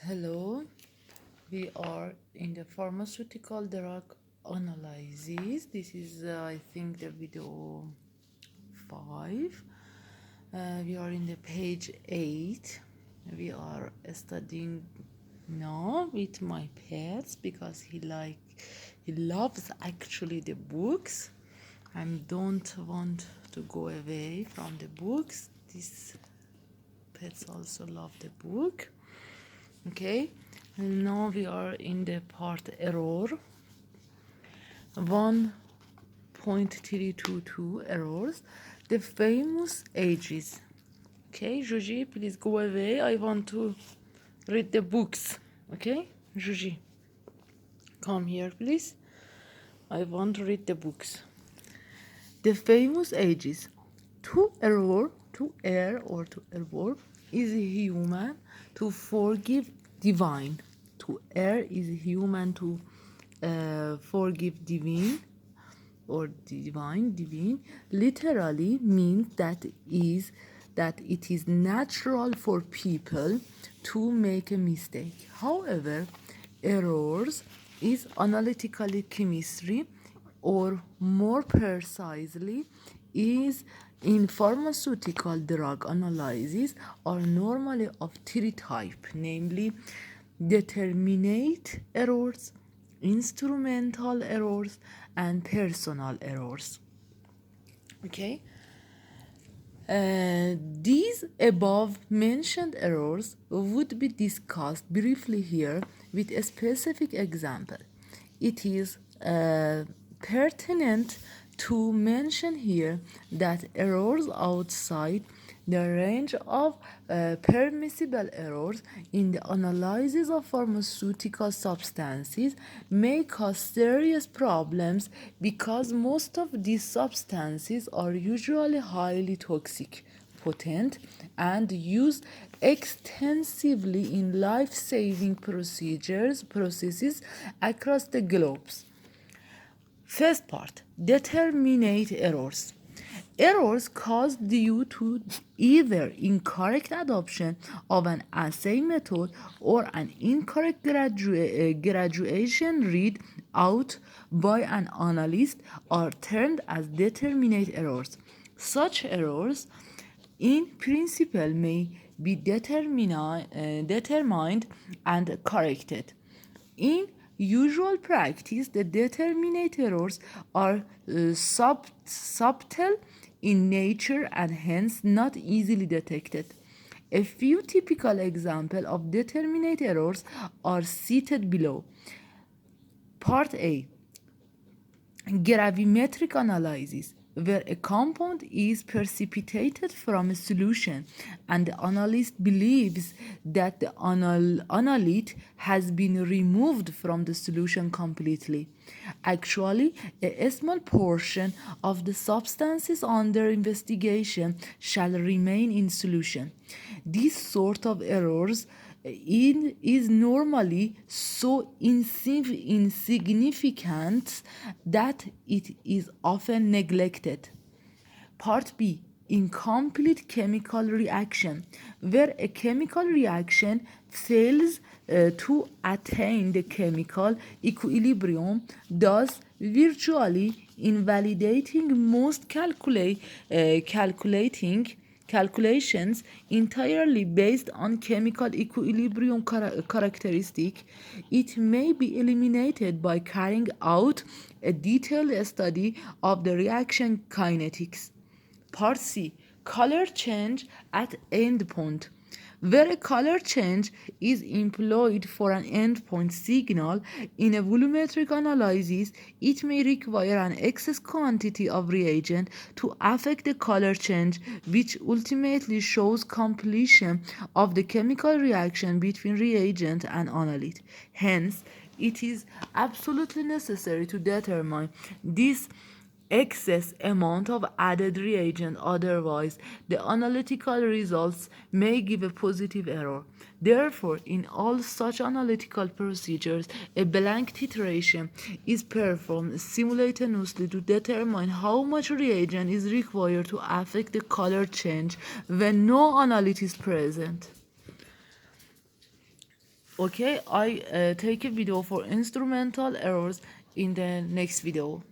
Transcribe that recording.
Hello, we are in the pharmaceutical drug analysis. This is, I think, the video 5. We are in the page 8. We are studying now with my pets because he loves actually the books and don't want to go away from the books. These pets also love the book. Okay, now we are in the part error 1.322 errors, the famous ages. Okay, Juji, please go away. I want to read the books. Okay, Juji, come here, please. I want to read the books. The famous ages. To err is human, to forgive divine. To err is human, to forgive divine or divine literally means that it is natural for people to make a mistake. However, errors is analytical chemistry, or more precisely is in pharmaceutical drug analysis, are normally of three types, namely determinate errors, instrumental errors, and personal errors. Okay, these above mentioned errors would be discussed briefly here with a specific example. It is pertinent to mention here that errors outside the range of permissible errors in the analysis of pharmaceutical substances may cause serious problems because most of these substances are usually highly toxic, potent, and used extensively in life-saving processes across the globes. First part, determinate errors. Errors caused due to either incorrect adoption of an assay method or an incorrect graduation read out by an analyst are termed as determinate errors. Such errors in principle may be determined and corrected. In usual practice, the determinate errors are subtle in nature and hence not easily detected. A few typical examples of determinate errors are cited below. Part A, gravimetric analysis, where a compound is precipitated from a solution and the analyst believes that the analyte has been removed from the solution completely. Actually, a small portion of the substances under investigation shall remain in solution. This sort of errors is normally so insignificant that it is often neglected. Part B, incomplete chemical reaction, where a chemical reaction fails to attain the chemical equilibrium, thus virtually invalidating most calculations entirely based on chemical equilibrium characteristic. It may be eliminated by carrying out a detailed study of the reaction kinetics. Part C, color change at endpoint, where a color change is employed for an endpoint signal in a volumetric analysis. It may require an excess quantity of reagent to affect the color change, which ultimately shows completion of the chemical reaction between reagent and analyte. Hence, it is absolutely necessary to determine this excess amount of added reagent, otherwise the analytical results may give a positive error. Therefore, in all such analytical procedures, a blank titration is performed simultaneously to determine how much reagent is required to affect the color change when no analyte is present. Okay, I take a video for instrumental errors in the next video.